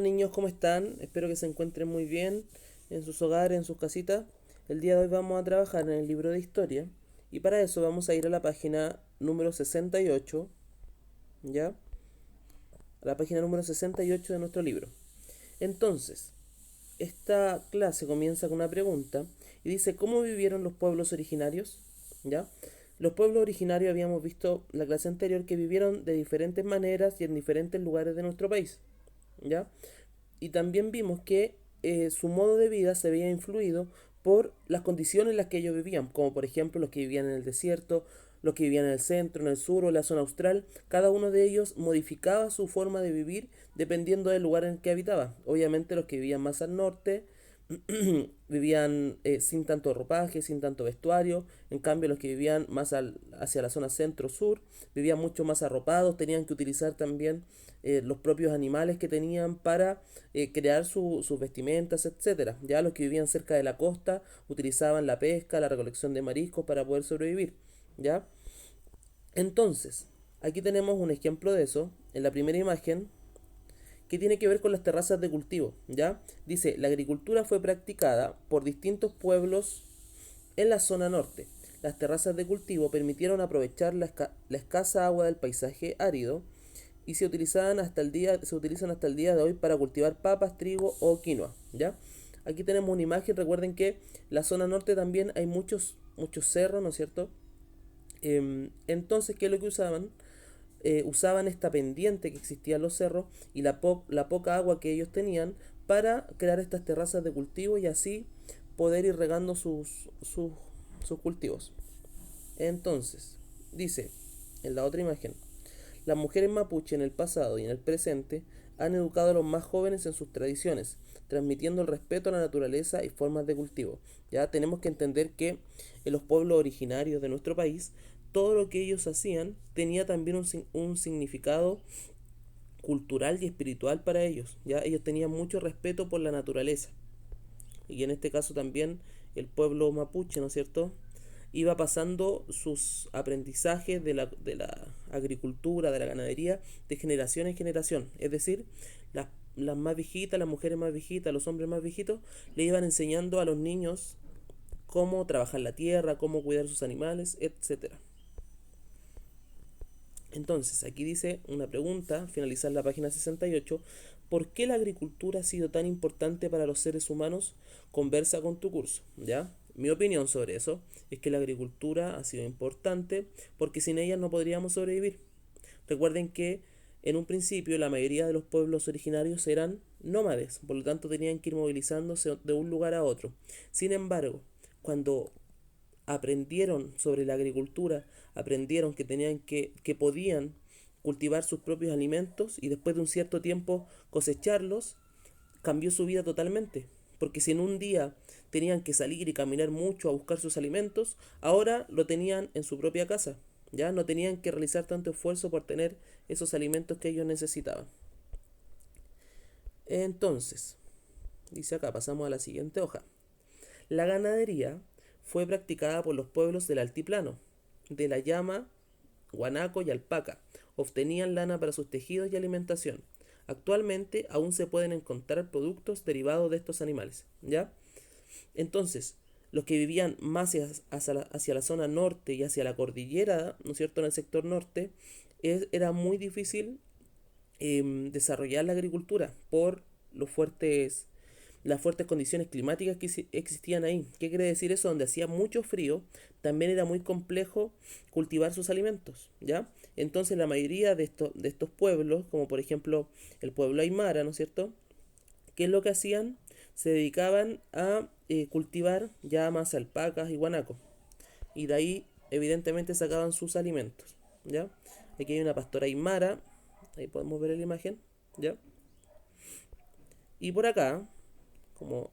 niños, ¿cómo están? Espero que se encuentren muy bien en sus hogares, en sus casitas. El día de hoy vamos a trabajar en el libro de historia y para eso vamos a ir a la página número 68, ¿ya? A la página número 68 de nuestro libro. Entonces, esta clase comienza con una pregunta y dice, ¿cómo vivieron los pueblos originarios? ¿Ya? Los pueblos originarios habíamos visto en la clase anterior que vivieron de diferentes maneras y en diferentes lugares de nuestro país, ¿ya? Y también vimos que su modo de vida se veía influido por las condiciones en las que ellos vivían, como por ejemplo los que vivían en el desierto, los que vivían en el centro, en el sur o en la zona austral. Cada uno de ellos modificaba su forma de vivir dependiendo del lugar en el que habitaba. Obviamente los que vivían más al norte vivían sin tanto ropaje, sin tanto vestuario. En cambio, los que vivían más hacia la zona centro-sur vivían mucho más arropados, tenían que utilizar también los propios animales que tenían para crear sus vestimentas, etcétera. Ya los que vivían cerca de la costa utilizaban la pesca, la recolección de mariscos para poder sobrevivir. ¿Ya? Entonces, aquí tenemos un ejemplo de eso. En la primera imagen que tiene que ver con las terrazas de cultivo, ¿ya? Dice, la agricultura fue practicada por distintos pueblos en la zona norte. Las terrazas de cultivo permitieron aprovechar la escasa agua del paisaje árido y se utilizan hasta el día de hoy para cultivar papas, trigo o quinoa, ¿ya? Aquí tenemos una imagen, recuerden que la zona norte también hay muchos cerros, ¿no es cierto? Entonces, ¿qué es lo que usaban? Usaban esta pendiente que existía en los cerros y la poca agua que ellos tenían para crear estas terrazas de cultivo y así poder ir regando sus cultivos. Entonces, dice en la otra imagen, las mujeres mapuche en el pasado y en el presente han educado a los más jóvenes en sus tradiciones, transmitiendo el respeto a la naturaleza y formas de cultivo. Ya tenemos que entender que en los pueblos originarios de nuestro país, todo lo que ellos hacían tenía también un significado cultural y espiritual para ellos. Ya ellos tenían mucho respeto por la naturaleza. Y en este caso también el pueblo mapuche, ¿no es cierto? Iba pasando sus aprendizajes de la agricultura, de la ganadería, de generación en generación. Es decir, las más viejitas, las mujeres más viejitas, los hombres más viejitos, le iban enseñando a los niños cómo trabajar la tierra, cómo cuidar sus animales, etcétera. Entonces, aquí dice una pregunta, al finalizar la página 68, ¿por qué la agricultura ha sido tan importante para los seres humanos? Conversa con tu curso, ¿ya? Mi opinión sobre eso es que la agricultura ha sido importante porque sin ella no podríamos sobrevivir. Recuerden que en un principio la mayoría de los pueblos originarios eran nómades, por lo tanto tenían que ir movilizándose de un lugar a otro. Sin embargo, cuando aprendieron sobre la agricultura, aprendieron que podían cultivar sus propios alimentos y después de un cierto tiempo cosecharlos, cambió su vida totalmente. Porque si en un día tenían que salir y caminar mucho a buscar sus alimentos, ahora lo tenían en su propia casa. Ya no tenían que realizar tanto esfuerzo por tener esos alimentos que ellos necesitaban. Entonces, dice acá, pasamos a la siguiente hoja. La ganadería fue practicada por los pueblos del altiplano, de la llama, guanaco y alpaca. Obtenían lana para sus tejidos y alimentación. Actualmente aún se pueden encontrar productos derivados de estos animales, ¿ya? Entonces, los que vivían más hacia la zona norte y hacia la cordillera, ¿no es cierto?, en el sector norte, era muy difícil desarrollar la agricultura por los fuertes las fuertes condiciones climáticas que existían ahí. ¿Qué quiere decir eso? Donde hacía mucho frío, también era muy complejo cultivar sus alimentos, ¿ya? Entonces la mayoría de estos pueblos, como por ejemplo el pueblo Aymara, ¿no es cierto? ¿Qué es lo que hacían? Se dedicaban a cultivar llamas, alpacas y guanacos. Y de ahí, evidentemente, sacaban sus alimentos, ¿ya? Aquí hay una pastora Aymara, ahí podemos ver la imagen, ¿ya? Y por acá, como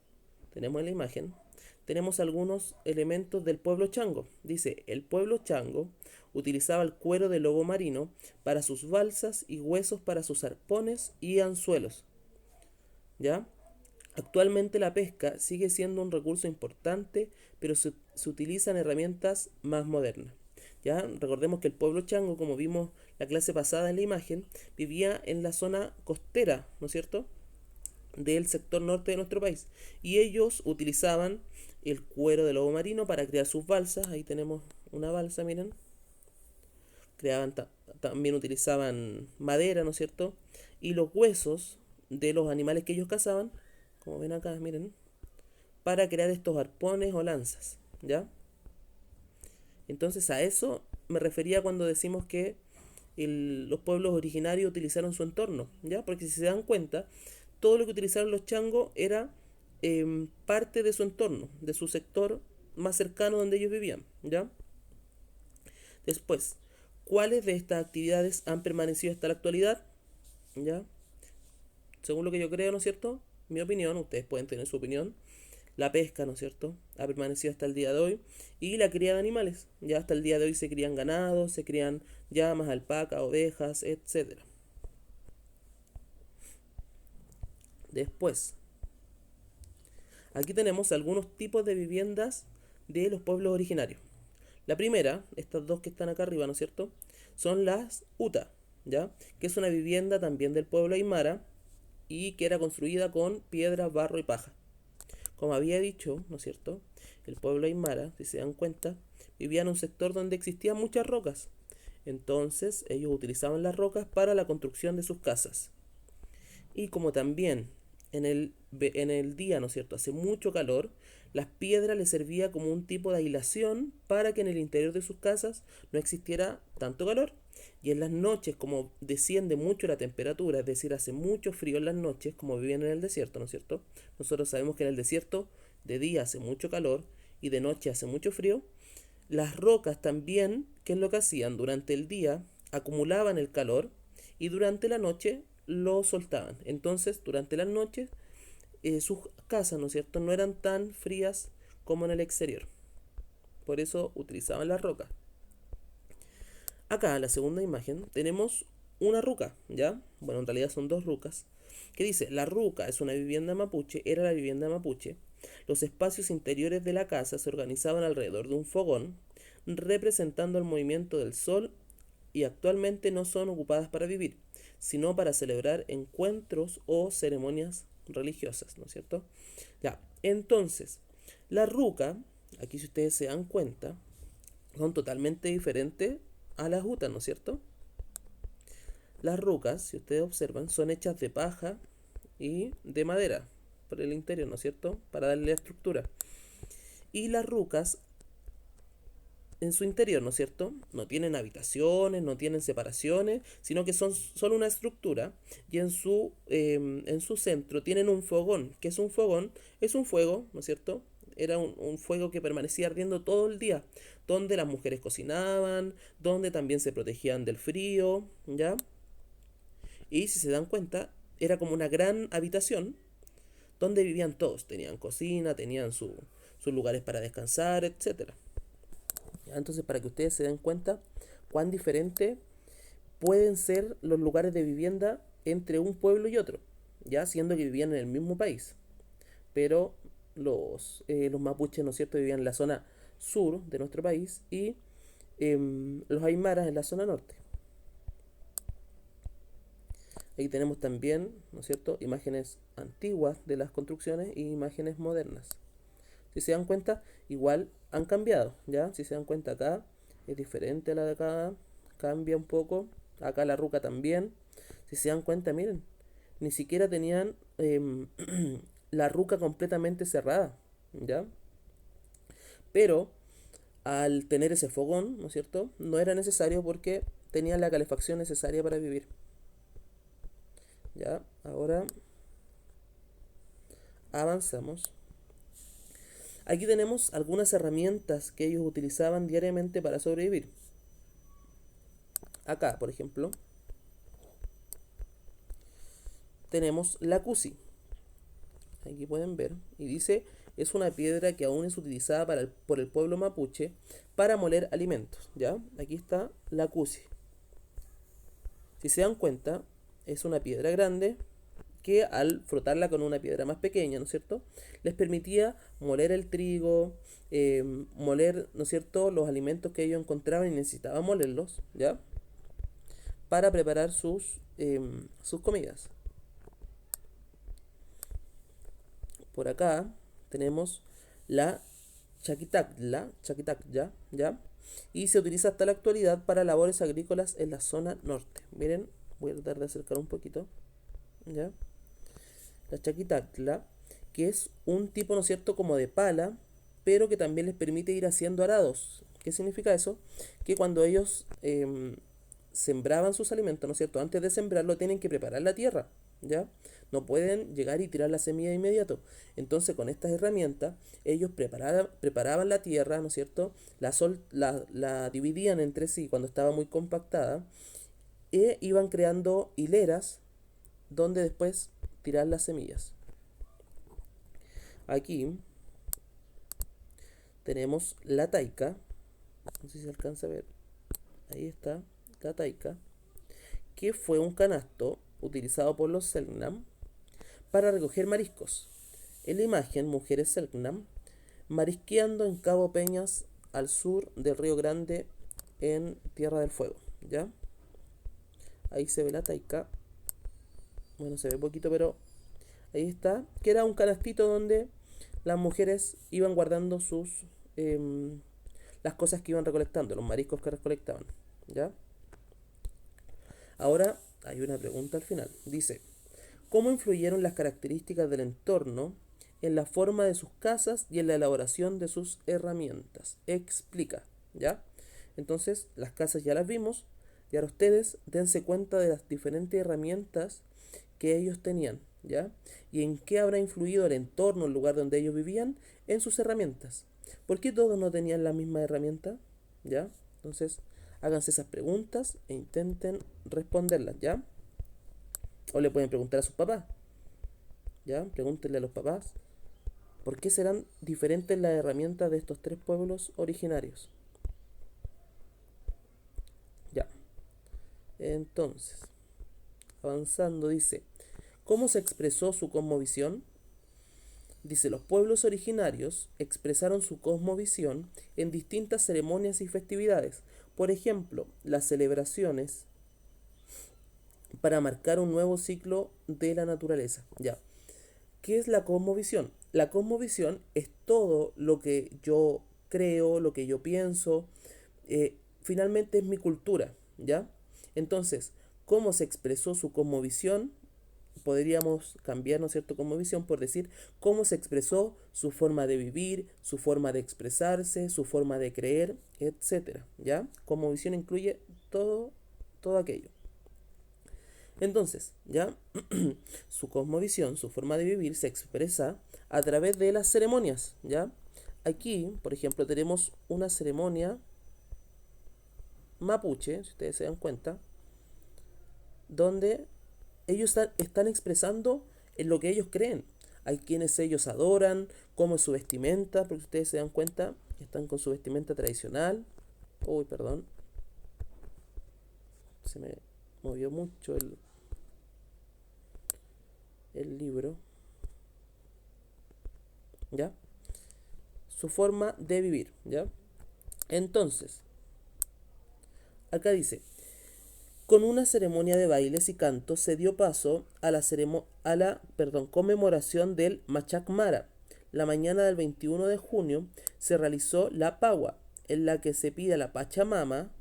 tenemos en la imagen, tenemos algunos elementos del pueblo chango. Dice, el pueblo chango utilizaba el cuero del lobo marino para sus balsas y huesos para sus arpones y anzuelos. ¿Ya? Actualmente la pesca sigue siendo un recurso importante, pero se utilizan herramientas más modernas. ¿Ya? Recordemos que el pueblo chango, como vimos la clase pasada en la imagen, vivía en la zona costera, ¿no es cierto? del sector norte de nuestro país. Y ellos utilizaban el cuero de lobo marino para crear sus balsas. Ahí tenemos una balsa, miren. Creaban también utilizaban madera, ¿no es cierto? Y los huesos de los animales que ellos cazaban, como ven acá, miren, para crear estos arpones o lanzas, ¿ya? Entonces a eso me refería cuando decimos que los pueblos originarios utilizaron su entorno, ¿ya? Porque si se dan cuenta, todo lo que utilizaron los changos era parte de su entorno, de su sector más cercano donde ellos vivían, ¿ya? Después, ¿cuáles de estas actividades han permanecido hasta la actualidad? ¿Ya? Según lo que yo creo, ¿no es cierto? Mi opinión, ustedes pueden tener su opinión. La pesca, ¿no es cierto? Ha permanecido hasta el día de hoy. Y la cría de animales. Ya hasta el día de hoy se crían ganados, se crían llamas, alpacas, ovejas, etcétera. Después, aquí tenemos algunos tipos de viviendas de los pueblos originarios. La primera, estas dos que están acá arriba, ¿no es cierto? Son las uta, ¿ya? Que es una vivienda también del pueblo aymara y que era construida con piedra, barro y paja. Como había dicho, ¿no es cierto? El pueblo aymara, si se dan cuenta, vivía en un sector donde existían muchas rocas. Entonces ellos utilizaban las rocas para la construcción de sus casas. Y como también en el día, ¿no es cierto?, hace mucho calor, las piedras les servía como un tipo de aislación para que en el interior de sus casas no existiera tanto calor. Y en las noches, como desciende mucho la temperatura, es decir, hace mucho frío en las noches, como vivían en el desierto, ¿no es cierto? Nosotros sabemos que en el desierto de día hace mucho calor y de noche hace mucho frío. Las rocas también, ¿qué es lo que hacían? Durante el día acumulaban el calor y durante la noche lo soltaban. Entonces, durante las noches, sus casas, ¿no es cierto?, no eran tan frías como en el exterior. Por eso utilizaban las rocas. Acá, en la segunda imagen, tenemos una ruca, ¿ya? Bueno, en realidad son dos rucas. Que dice, la ruca es una vivienda mapuche, era la vivienda mapuche. Los espacios interiores de la casa se organizaban alrededor de un fogón, representando el movimiento del sol y actualmente no son ocupadas para vivir, sino para celebrar encuentros o ceremonias religiosas, ¿no es cierto? Ya, entonces, la ruca, aquí si ustedes se dan cuenta, son totalmente diferentes a las hutas, ¿no es cierto? Las rucas, si ustedes observan, son hechas de paja y de madera por el interior, ¿no es cierto? Para darle la estructura. Y las rucas en su interior, ¿no es cierto? No tienen habitaciones, no tienen separaciones, sino que son solo una estructura y en su centro tienen un fogón. ¿Qué es un fogón? Es un fuego, ¿no es cierto? Era un fuego que permanecía ardiendo todo el día, donde las mujeres cocinaban, donde también se protegían del frío, ¿ya? Y si se dan cuenta, era como una gran habitación donde vivían todos. Tenían cocina, tenían sus lugares para descansar, etcétera. Entonces, para que ustedes se den cuenta cuán diferente pueden ser los lugares de vivienda entre un pueblo y otro, ya siendo que vivían en el mismo país. Pero los mapuches, ¿no es cierto?, vivían en la zona sur de nuestro país y los aymaras en la zona norte. Ahí tenemos también, ¿no es cierto?, imágenes antiguas de las construcciones y imágenes modernas. Si se dan cuenta, igual han cambiado, ¿ya? Si se dan cuenta acá, es diferente a la de acá, cambia un poco. Acá la ruca también. Si se dan cuenta, miren, ni siquiera tenían la ruca completamente cerrada, ¿ya? Pero al tener ese fogón, ¿no es cierto?, no era necesario porque tenían la calefacción necesaria para vivir. ¿Ya? Ahora avanzamos. Aquí tenemos algunas herramientas que ellos utilizaban diariamente para sobrevivir. Acá, por ejemplo, tenemos la cusi. Aquí pueden ver. Y dice, es una piedra que aún es utilizada por el pueblo mapuche para moler alimentos. ¿Ya? Aquí está la cusi. Si se dan cuenta, es una piedra grande que al frotarla con una piedra más pequeña, ¿no es cierto?, les permitía moler el trigo, moler, ¿no es cierto?, los alimentos que ellos encontraban y necesitaban molerlos, ¿ya?, para preparar sus comidas. Por acá tenemos la Chaquitacya, ¿ya? Y se utiliza hasta la actualidad para labores agrícolas en la zona norte. Miren, voy a tratar de acercar un poquito, ¿ya? La Chaquitacla, que es un tipo, ¿no es cierto?, como de pala, pero que también les permite ir haciendo arados. ¿Qué significa eso? Que cuando ellos sembraban sus alimentos, ¿no es cierto?, antes de sembrarlo tienen que preparar la tierra, ¿ya? No pueden llegar y tirar la semilla de inmediato. Entonces, con estas herramientas, ellos preparaban la tierra, ¿no es cierto? La dividían entre sí cuando estaba muy compactada e iban creando hileras donde después tirar las semillas. Aquí tenemos la taica, no sé si se alcanza a ver, ahí está la taica, que fue un canasto utilizado por los Selknam para recoger mariscos. En la imagen, mujeres Selknam marisqueando en Cabo Peñas al sur del Río Grande en Tierra del Fuego, ¿ya? Ahí se ve la taica, bueno, se ve poquito, pero ahí está, que era un canastito donde las mujeres iban guardando las cosas que iban recolectando, los mariscos que recolectaban, ¿ya? Ahora hay una pregunta al final. Dice, ¿cómo influyeron las características del entorno en la forma de sus casas y en la elaboración de sus herramientas? Explica, ¿ya? Entonces, las casas ya las vimos y ahora ustedes dense cuenta de las diferentes herramientas que ellos tenían, ¿ya? Y en qué habrá influido el entorno, el lugar donde ellos vivían, en sus herramientas. ¿Por qué todos no tenían la misma herramienta? ¿Ya? Entonces, háganse esas preguntas e intenten responderlas, ¿ya? O le pueden preguntar a sus papás, ¿ya? Pregúntenle a los papás por qué serán diferentes las herramientas de estos tres pueblos originarios. Ya. Entonces, avanzando, dice, ¿cómo se expresó su cosmovisión? Dice, los pueblos originarios expresaron su cosmovisión en distintas ceremonias y festividades. Por ejemplo, las celebraciones para marcar un nuevo ciclo de la naturaleza. Ya. ¿Qué es la cosmovisión? La cosmovisión es todo lo que yo creo, lo que yo pienso. Finalmente es mi cultura, ¿ya? Entonces, ¿cómo se expresó su cosmovisión? Podríamos cambiar, ¿no es cierto?, cosmovisión por decir cómo se expresó su forma de vivir, su forma de expresarse, su forma de creer, etcétera, ¿ya? Cosmovisión incluye todo aquello. Entonces, ¿ya? Su cosmovisión, su forma de vivir se expresa a través de las ceremonias, ¿ya? Aquí, por ejemplo, tenemos una ceremonia mapuche, si ustedes se dan cuenta, donde ellos están expresando en lo que ellos creen. Hay quienes ellos adoran, cómo es su vestimenta, porque ustedes se dan cuenta que están con su vestimenta tradicional. Uy, perdón. Se me movió mucho el libro. ¿Ya? Su forma de vivir, ¿ya? Entonces, acá dice, con una ceremonia de bailes y cantos se dio paso a la conmemoración del Machac Mara. La mañana del 21 de junio se realizó la Pagua, en la que se pide a la Pachamama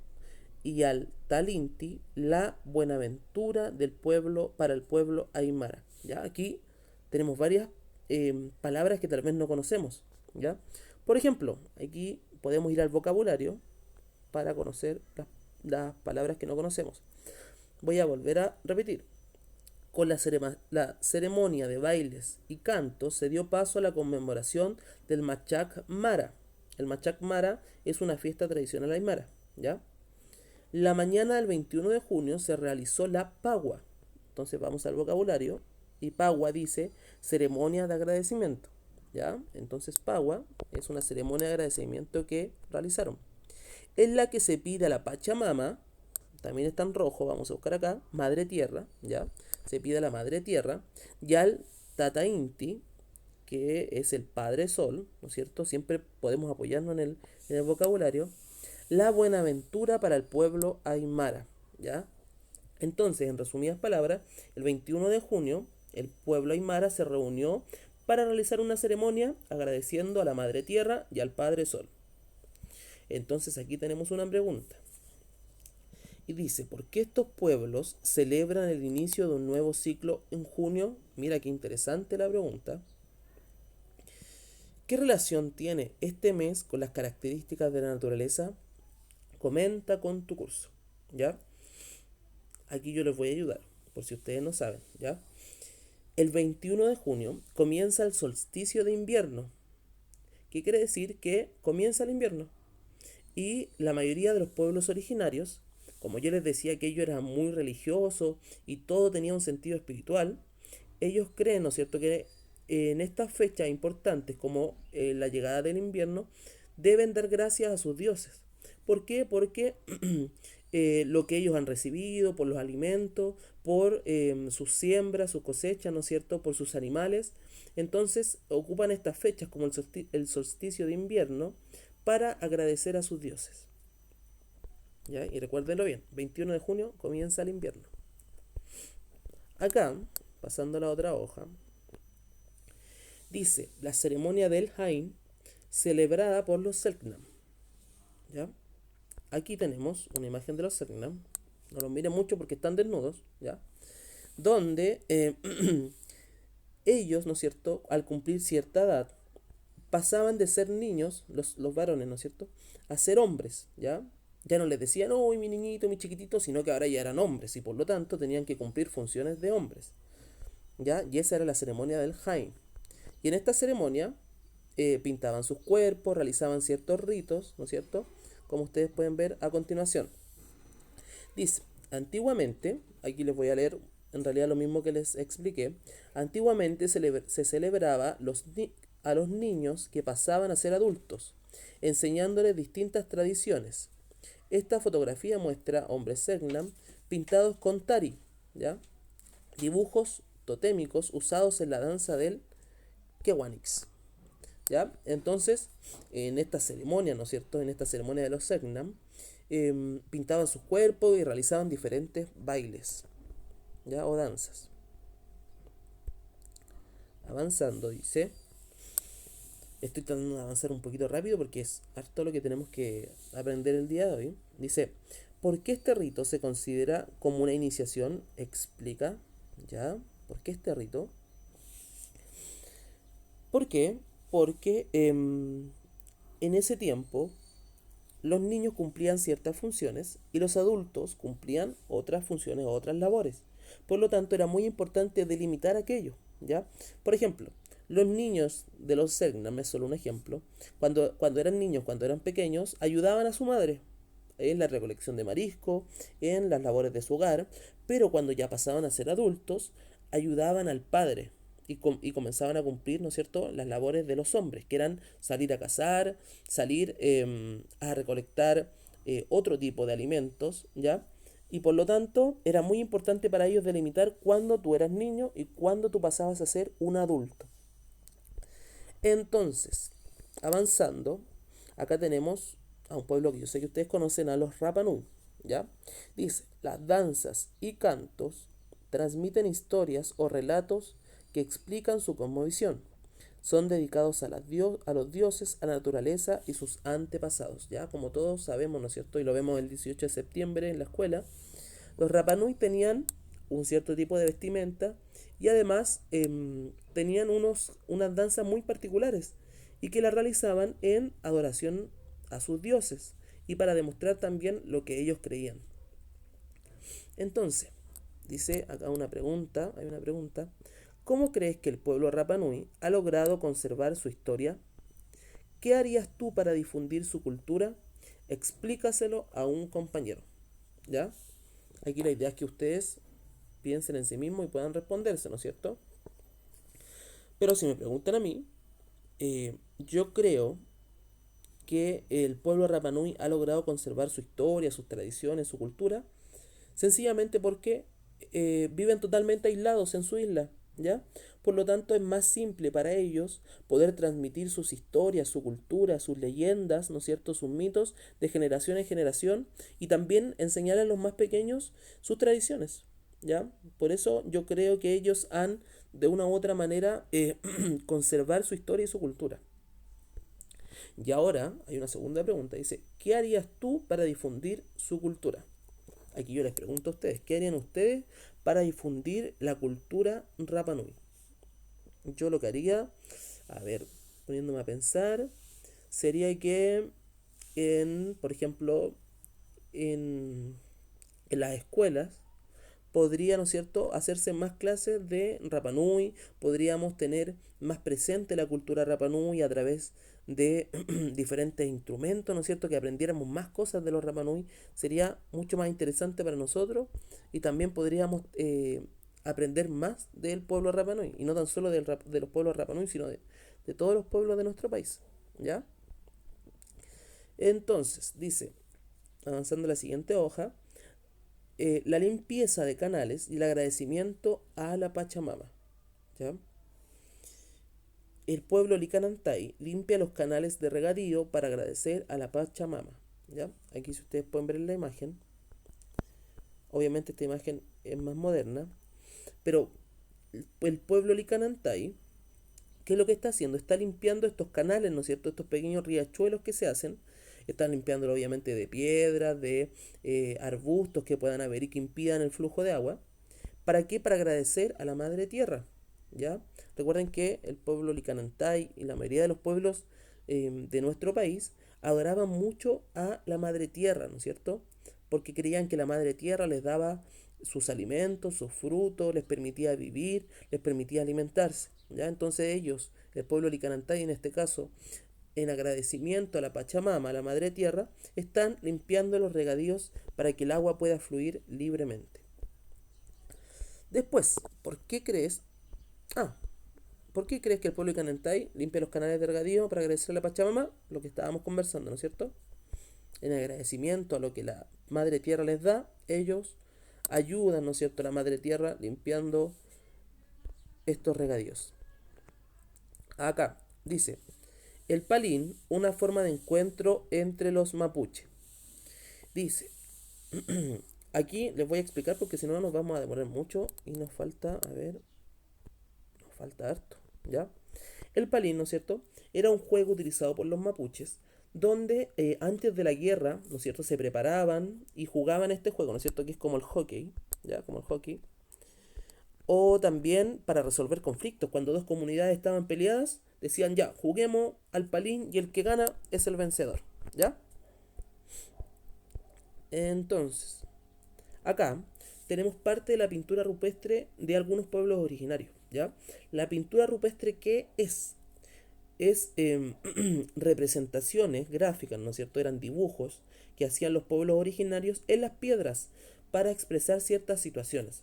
y al Talinti la buenaventura del pueblo para el pueblo Aymara. ¿Ya? Aquí tenemos varias palabras que tal vez no conocemos, ¿ya? Por ejemplo, aquí podemos ir al vocabulario para conocer las palabras que no conocemos. Voy a volver a repetir. Con la ceremonia de bailes y cantos se dio paso a la conmemoración del Machac Mara. El Machac Mara es una fiesta tradicional aymara, ¿ya? La mañana del 21 de junio se realizó la Pagua. Entonces vamos al vocabulario y Pagua dice ceremonia de agradecimiento, ¿ya? Entonces Pagua es una ceremonia de agradecimiento que realizaron, en la que se pide a la Pachamama, también está en rojo, vamos a buscar acá, Madre Tierra, ¿ya? Se pide a la Madre Tierra y al Tata Inti, que es el Padre Sol, ¿no es cierto? Siempre podemos apoyarnos en el vocabulario. La buenaventura para el pueblo Aymara, ¿ya? Entonces, en resumidas palabras, el 21 de junio, el pueblo Aymara se reunió para realizar una ceremonia agradeciendo a la Madre Tierra y al Padre Sol. Entonces aquí tenemos una pregunta. Y dice, ¿por qué estos pueblos celebran el inicio de un nuevo ciclo en junio? Mira qué interesante la pregunta. ¿Qué relación tiene este mes con las características de la naturaleza? Comenta con tu curso, ¿ya? Aquí yo les voy a ayudar, por si ustedes no saben, ¿ya? El 21 de junio comienza el solsticio de invierno, que quiere decir que comienza el invierno. Y la mayoría de los pueblos originarios, como yo les decía que ellos eran muy religiosos y todo tenía un sentido espiritual, ellos creen, ¿no es cierto?, que en estas fechas importantes como la llegada del invierno deben dar gracias a sus dioses. ¿Por qué? Porque lo que ellos han recibido, por los alimentos, por sus siembras, sus cosechas, ¿no es cierto?, por sus animales. Entonces ocupan estas fechas como el solsticio de invierno para agradecer a sus dioses. ¿Ya? Y recuérdenlo bien, 21 de junio comienza el invierno. Acá, pasando a la otra hoja, dice la ceremonia del Hain celebrada por los Selknam. ¿Ya? Aquí tenemos una imagen de los Selknam. No los miren mucho porque están desnudos, ¿ya? Donde ellos, ¿no es cierto?, al cumplir cierta edad, pasaban de ser niños, los varones, ¿no es cierto?, a ser hombres, ¿ya? Ya no les decían, oh, mi niñito, mi chiquitito, sino que ahora ya eran hombres y por lo tanto tenían que cumplir funciones de hombres, ¿ya? Y esa era la ceremonia del Hain. Y en esta ceremonia pintaban sus cuerpos, realizaban ciertos ritos, ¿no es cierto?, como ustedes pueden ver a continuación. Dice, antiguamente, aquí les voy a leer en realidad lo mismo que les expliqué, antiguamente se celebraba a los niños que pasaban a ser adultos, enseñándoles distintas tradiciones. Esta fotografía muestra hombres Selknam pintados con tari, ¿ya? Dibujos totémicos usados en la danza del Kewanix. ¿Ya? Entonces, en esta ceremonia, ¿no es cierto?, en esta ceremonia de los Selknam, pintaban sus cuerpos y realizaban diferentes bailes, ¿ya?, o danzas. Avanzando, dice, estoy tratando de avanzar un poquito rápido porque es harto lo que tenemos que aprender el día de hoy. Dice, ¿por qué este rito se considera como una iniciación? Explica, ¿ya? ¿Por qué este rito? ¿Por qué? Porque en ese tiempo los niños cumplían ciertas funciones y los adultos cumplían otras funciones o otras labores. Por lo tanto, era muy importante delimitar aquello, ¿ya? Por ejemplo, los niños de los Selknam, es solo un ejemplo, cuando eran niños, cuando eran pequeños, ayudaban a su madre en la recolección de marisco, en las labores de su hogar, pero cuando ya pasaban a ser adultos, ayudaban al padre y comenzaban a cumplir, ¿no es cierto?, las labores de los hombres, que eran salir a cazar, salir a recolectar otro tipo de alimentos, ¿ya? Y por lo tanto, era muy importante para ellos delimitar cuándo tú eras niño y cuándo tú pasabas a ser un adulto. Entonces, avanzando, acá tenemos a un pueblo que yo sé que ustedes conocen, a los Rapa Nui, ¿ya? Dice, las danzas y cantos transmiten historias o relatos que explican su cosmovisión. Son dedicados a los dioses, a la naturaleza y sus antepasados, ¿ya? Como todos sabemos, ¿no es cierto? Y lo vemos el 18 de septiembre en la escuela. Los Rapa Nui tenían un cierto tipo de vestimenta y además tenían unas danzas muy particulares y que las realizaban en adoración a sus dioses y para demostrar también lo que ellos creían. Entonces, dice acá hay una pregunta, ¿cómo crees que el pueblo Rapa Nui ha logrado conservar su historia? ¿Qué harías tú para difundir su cultura? Explícaselo a un compañero, ¿ya? Aquí la idea es que ustedes piensen en sí mismos y puedan responderse, ¿no es cierto? Pero si me preguntan a mí, yo creo que el pueblo Rapa Nui ha logrado conservar su historia, sus tradiciones, su cultura, sencillamente porque viven totalmente aislados en su isla, ¿ya? Por lo tanto, es más simple para ellos poder transmitir sus historias, su cultura, sus leyendas, ¿no es cierto?, sus mitos de generación en generación y también enseñar a los más pequeños sus tradiciones, ¿ya? Por eso yo creo que ellos han, de una u otra manera, conservar su historia y su cultura. Y ahora hay una segunda pregunta, dice, ¿qué harías tú para difundir su cultura? Aquí yo les pregunto a ustedes, ¿qué harían ustedes para difundir la cultura Rapa Nui? Yo lo que haría, a ver, poniéndome a pensar, sería que por ejemplo, en, en las escuelas podría, ¿no es cierto?, hacerse más clases de Rapa Nui, podríamos tener más presente la cultura Rapa Nui a través de diferentes instrumentos, ¿no es cierto?, que aprendiéramos más cosas de los Rapa Nui, sería mucho más interesante para nosotros y también podríamos aprender más del pueblo Rapa Nui, y no tan solo de los pueblos Rapa Nui, sino de todos los pueblos de nuestro país, ¿ya? Entonces, dice, avanzando a la siguiente hoja, la limpieza de canales y el agradecimiento a la Pachamama. ¿Ya? El pueblo Licanantay limpia los canales de regadío para agradecer a la Pachamama. ¿Ya? Aquí si ustedes pueden ver en la imagen, obviamente esta imagen es más moderna, pero el pueblo Licanantay, ¿qué es lo que está haciendo? Está limpiando estos canales, ¿no es cierto? Estos pequeños riachuelos que se hacen. Están limpiándolo obviamente de piedras, de arbustos que puedan haber y que impidan el flujo de agua. ¿Para qué? Para agradecer a la Madre Tierra. ¿Ya? Recuerden que el pueblo Licanantay y la mayoría de los pueblos de nuestro país adoraban mucho a la Madre Tierra, ¿no es cierto? Porque creían que la Madre Tierra les daba sus alimentos, sus frutos, les permitía vivir, les permitía alimentarse. ¿Ya? Entonces ellos, el pueblo Licanantay en este caso, en agradecimiento a la Pachamama, a la Madre Tierra, están limpiando los regadíos para que el agua pueda fluir libremente. Después, ¿por qué crees? Ah, ¿por qué crees que el pueblo de Canantay limpia los canales de regadío para agradecer a la Pachamama? Lo que estábamos conversando, ¿no es cierto? En agradecimiento a lo que la Madre Tierra les da, ellos ayudan, ¿no es cierto?, a la Madre Tierra limpiando estos regadíos. Acá dice, el palín, una forma de encuentro entre los mapuche. Dice, aquí les voy a explicar porque si no nos vamos a demorar mucho y nos falta, a ver, nos falta harto, ¿ya? El palín, ¿no es cierto?, era un juego utilizado por los mapuches donde antes de la guerra, ¿no es cierto?, se preparaban y jugaban este juego, ¿no es cierto?, que es como el hockey, ¿ya? Como el hockey. O también para resolver conflictos, cuando dos comunidades estaban peleadas, decían ya, juguemos al palín y el que gana es el vencedor, ¿ya? Entonces, acá tenemos parte de la pintura rupestre de algunos pueblos originarios, ¿ya? La pintura rupestre, ¿qué es? Es representaciones gráficas, ¿no es cierto? Eran dibujos que hacían los pueblos originarios en las piedras para expresar ciertas situaciones.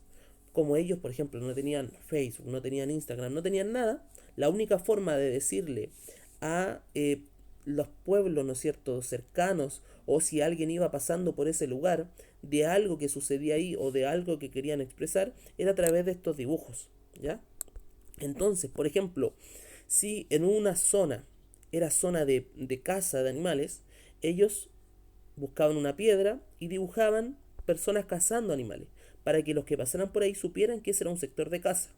Como ellos, por ejemplo, no tenían Facebook, no tenían Instagram, no tenían nada, la única forma de decirle a los pueblos, ¿no es cierto?, cercanos, o si alguien iba pasando por ese lugar, de algo que sucedía ahí o de algo que querían expresar, era a través de estos dibujos, ¿ya? Entonces, por ejemplo, si en una zona era zona de caza de animales, ellos buscaban una piedra y dibujaban personas cazando animales, para que los que pasaran por ahí supieran que ese era un sector de caza,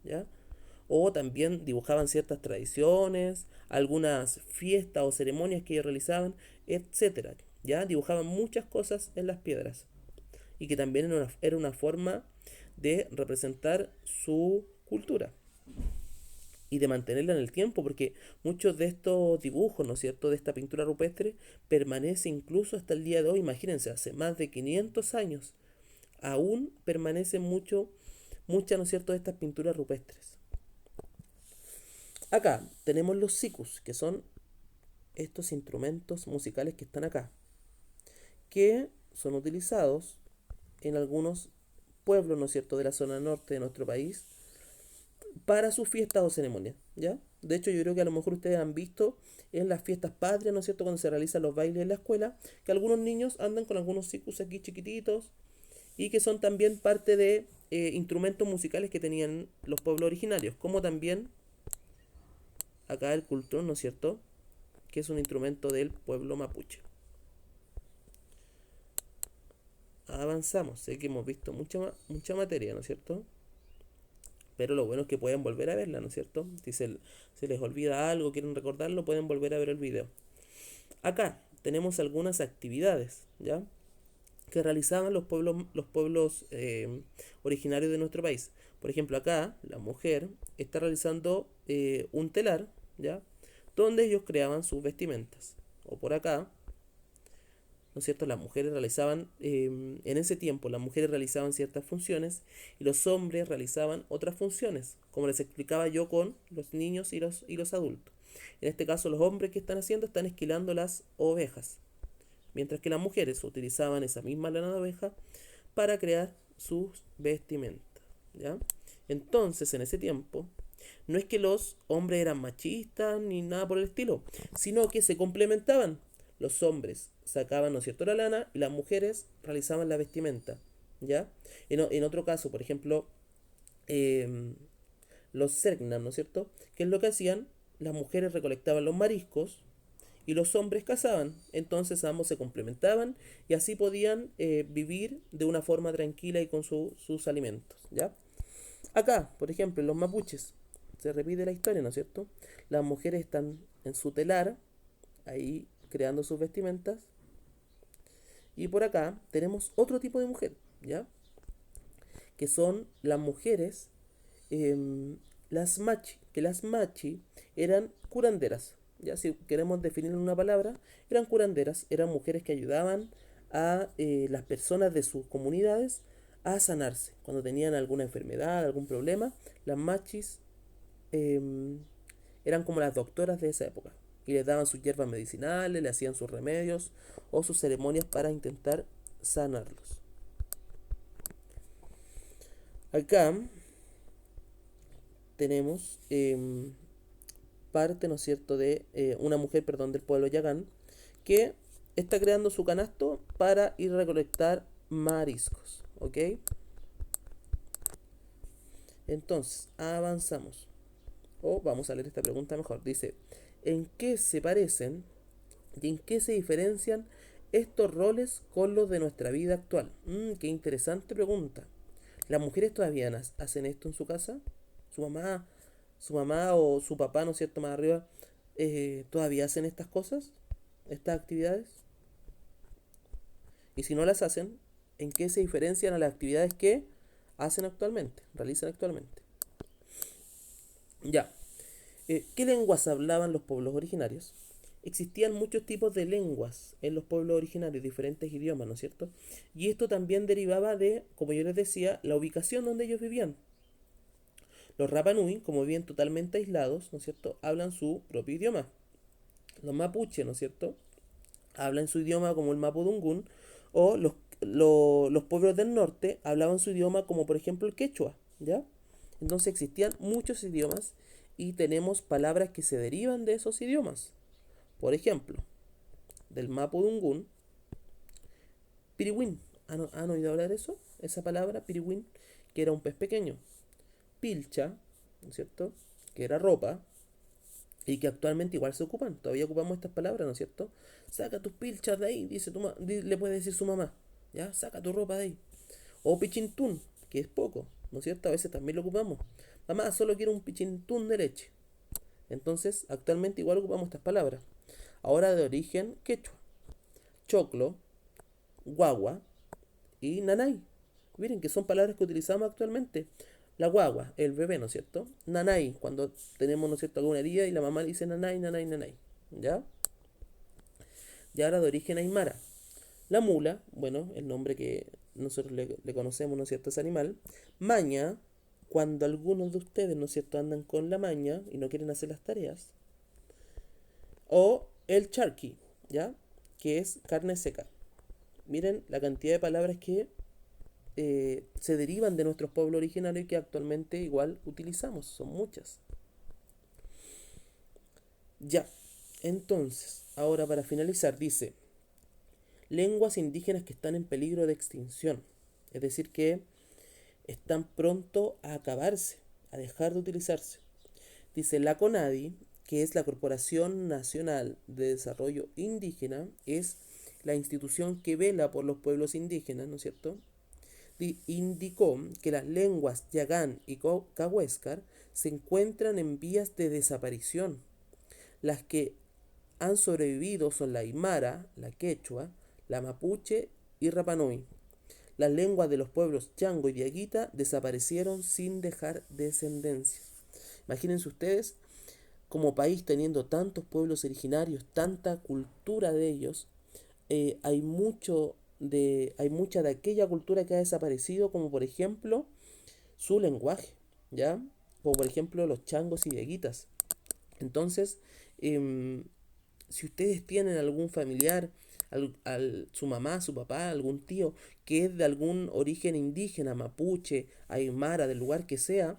¿ya? O también dibujaban ciertas tradiciones, algunas fiestas o ceremonias que ellos realizaban, etcétera. ¿Ya? Dibujaban muchas cosas en las piedras y que también era una forma de representar su cultura y de mantenerla en el tiempo, porque muchos de estos dibujos, ¿no es cierto?, de esta pintura rupestre, permanece incluso hasta el día de hoy. Imagínense, hace más de 500 años, aún permanece muchas, ¿no es cierto?, de estas pinturas rupestres. Acá tenemos los sikus, que son estos instrumentos musicales que están acá, que son utilizados en algunos pueblos, ¿no es cierto?, de la zona norte de nuestro país, para sus fiestas o ceremonias, ¿ya? De hecho, yo creo que a lo mejor ustedes han visto en las fiestas patrias, ¿no es cierto?, cuando se realizan los bailes en la escuela, que algunos niños andan con algunos sikus aquí chiquititos y que son también parte de instrumentos musicales que tenían los pueblos originarios, como también acá el cultrón, ¿no es cierto?, que es un instrumento del pueblo mapuche. avanzamos. Sé que hemos visto mucha materia, ¿no es cierto? Pero lo bueno es que pueden volver a verla, ¿no es cierto? Si se les olvida algo, quieren recordarlo, pueden volver a ver el video. Acá tenemos algunas actividades, ¿ya? Que realizaban los pueblos originarios de nuestro país. Por ejemplo, acá la mujer está realizando un telar, ¿ya? Donde ellos creaban sus vestimentas. O por acá, ¿no es cierto? Las mujeres realizaban, en ese tiempo, las mujeres realizaban ciertas funciones y los hombres realizaban otras funciones, como les explicaba yo con los niños y los adultos. En este caso, los hombres que están haciendo están esquilando las ovejas, mientras que las mujeres utilizaban esa misma lana de oveja para crear sus vestimentas, ¿ya? Entonces, en ese tiempo, no es que los hombres eran machistas ni nada por el estilo, sino que se complementaban. Los hombres sacaban, ¿no es cierto?, la lana y las mujeres realizaban la vestimenta, ¿ya? En otro caso, por ejemplo, eh, los Sergnan, ¿no es cierto? ¿Qué es lo que hacían? Las mujeres recolectaban los mariscos y los hombres cazaban. Entonces ambos se complementaban y así podían vivir de una forma tranquila y con sus alimentos, ¿ya? Acá, por ejemplo, en los mapuches, se repite la historia, ¿no es cierto? Las mujeres están en su telar, ahí creando sus vestimentas. Y por acá tenemos otro tipo de mujer, ¿ya? Que son las mujeres, las machi, que las machi eran curanderas, ya si queremos definir una palabra, eran curanderas, eran mujeres que ayudaban a las personas de sus comunidades a sanarse. Cuando tenían alguna enfermedad, algún problema, las machis eh, eran como las doctoras de esa época y les daban sus hierbas medicinales, le hacían sus remedios o sus ceremonias para intentar sanarlos. Acá tenemos parte, ¿no es cierto?, de una mujer, perdón, del pueblo Yagán, que está creando su canasto para ir a recolectar mariscos, ¿ok? Entonces, avanzamos. O vamos a leer esta pregunta mejor. Dice, ¿en qué se parecen y en qué se diferencian estos roles con los de nuestra vida actual? Qué interesante pregunta. ¿Las mujeres todavía hacen esto en su casa? ¿Su mamá, su mamá o su papá, ¿no es cierto?, más arriba, todavía hacen estas cosas, estas actividades? Y si no las hacen, ¿en qué se diferencian a las actividades que hacen actualmente, realizan actualmente? Ya. ¿Qué lenguas hablaban los pueblos originarios? Existían muchos tipos de lenguas en los pueblos originarios, diferentes idiomas, ¿no es cierto? Y esto también derivaba de, como yo les decía, la ubicación donde ellos vivían. Los Rapa Nui, como viven totalmente aislados, ¿no es cierto?, hablan su propio idioma. Los mapuches, ¿no es cierto?, hablan su idioma como el mapudungún, o los pueblos del norte hablaban su idioma como por ejemplo el quechua, ¿ya? Entonces existían muchos idiomas y tenemos palabras que se derivan de esos idiomas. Por ejemplo, del mapudungún, piriwin. ¿Han oído hablar de eso? Esa palabra, piriwin, que era un pez pequeño. Pilcha, ¿no es cierto?, que era ropa, y que actualmente igual se ocupan, todavía ocupamos estas palabras, ¿no es cierto? Saca tus pilchas de ahí, dice le puede decir su mamá, ¿ya? Saca tu ropa de ahí. O pichintún, que es poco, ¿no es cierto? A veces también lo ocupamos. Mamá, solo quiero un pichintún de leche. Entonces, actualmente igual ocupamos estas palabras. Ahora de origen quechua. Choclo, guagua y nanay. Miren que son palabras que utilizamos actualmente. La guagua, el bebé, ¿no es cierto? Nanay, cuando tenemos, ¿no es cierto?, alguna herida y la mamá le dice nanay, nanay, nanay. ¿Ya? Y ahora de origen aymara. La mula, bueno, el nombre que nosotros le conocemos, ¿no es cierto?, a ese animal. Maña, cuando algunos de ustedes, ¿no es cierto?, andan con la maña y no quieren hacer las tareas. O el charqui, ¿ya? Que es carne seca. Miren la cantidad de palabras que se derivan de nuestros pueblos originarios y que actualmente igual utilizamos. Son muchas. Ya. Entonces, ahora para finalizar, dice, lenguas indígenas que están en peligro de extinción. Es decir, que están pronto a acabarse, a dejar de utilizarse. Dice la CONADI, que es la Corporación Nacional de Desarrollo Indígena, es la institución que vela por los pueblos indígenas, ¿no es cierto?, indicó que las lenguas yagán y cahuéscar se encuentran en vías de desaparición. Las que han sobrevivido son la aymara, la quechua, la mapuche y rapanui. Las lenguas de los pueblos chango y diaguita desaparecieron sin dejar descendencia. Imagínense ustedes, como país teniendo tantos pueblos originarios, tanta cultura de ellos, hay mucha de aquella cultura que ha desaparecido, como por ejemplo su lenguaje, ¿ya? Como por ejemplo los changos y diaguitas. Entonces, em, si ustedes tienen algún familiar, su mamá, su papá, algún tío que es de algún origen indígena, mapuche, aymara, del lugar que sea,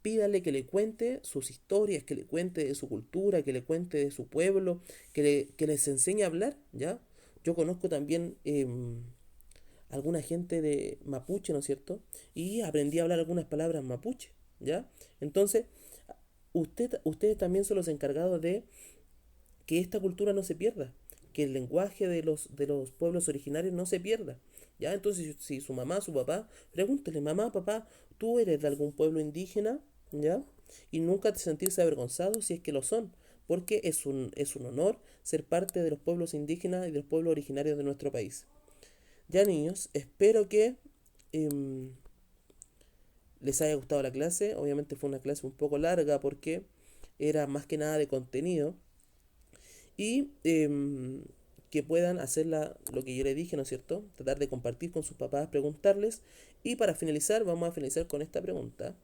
pídale que le cuente sus historias, que le cuente de su cultura, que le cuente de su pueblo, que les enseñe a hablar, ¿ya? Yo conozco también alguna gente de mapuche, ¿no es cierto? Y aprendí a hablar algunas palabras mapuche, ¿ya? Entonces, ustedes también son los encargados de que esta cultura no se pierda, que el lenguaje de los pueblos originarios no se pierda. ¿Ya? Entonces, si su mamá, su papá, pregúntele, mamá, papá, ¿tú eres de algún pueblo indígena? ¿Ya? Y nunca te sentirse avergonzado si es que lo son, porque es un honor ser parte de los pueblos indígenas y de los pueblos originarios de nuestro país. Ya niños, espero que les haya gustado la clase. Obviamente fue una clase un poco larga porque era más que nada de contenido, y que puedan hacer lo que yo les dije, ¿no es cierto? Tratar de compartir con sus papás, preguntarles. Y para finalizar, vamos a finalizar con esta pregunta.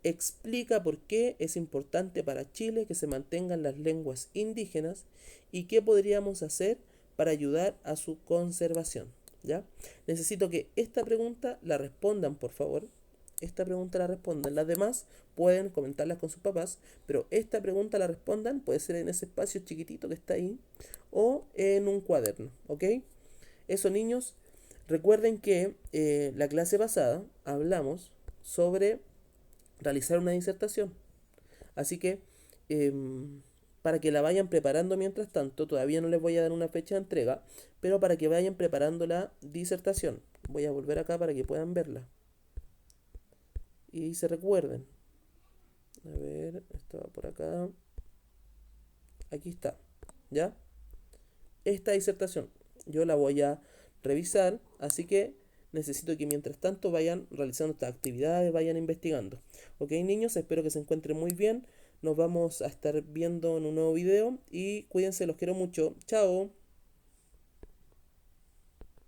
Explica por qué es importante para Chile que se mantengan las lenguas indígenas y qué podríamos hacer para ayudar a su conservación. ¿Ya? Necesito que esta pregunta la respondan, por favor. Esta pregunta la respondan. Las demás pueden comentarlas con sus papás, pero esta pregunta la respondan, puede ser en ese espacio chiquitito que está ahí o en un cuaderno, ¿ok? Eso, niños. Recuerden que la clase pasada hablamos sobre realizar una disertación. Así que para que la vayan preparando mientras tanto, todavía no les voy a dar una fecha de entrega, pero para que vayan preparando la disertación. Voy a volver acá para que puedan verla y se recuerden. A ver, esto va por acá. Aquí está, ¿ya? Esta disertación yo la voy a revisar, así que necesito que mientras tanto vayan realizando estas actividades, vayan investigando. Ok, niños, espero que se encuentren muy bien. Nos vamos a estar viendo en un nuevo video y cuídense, los quiero mucho. Chao.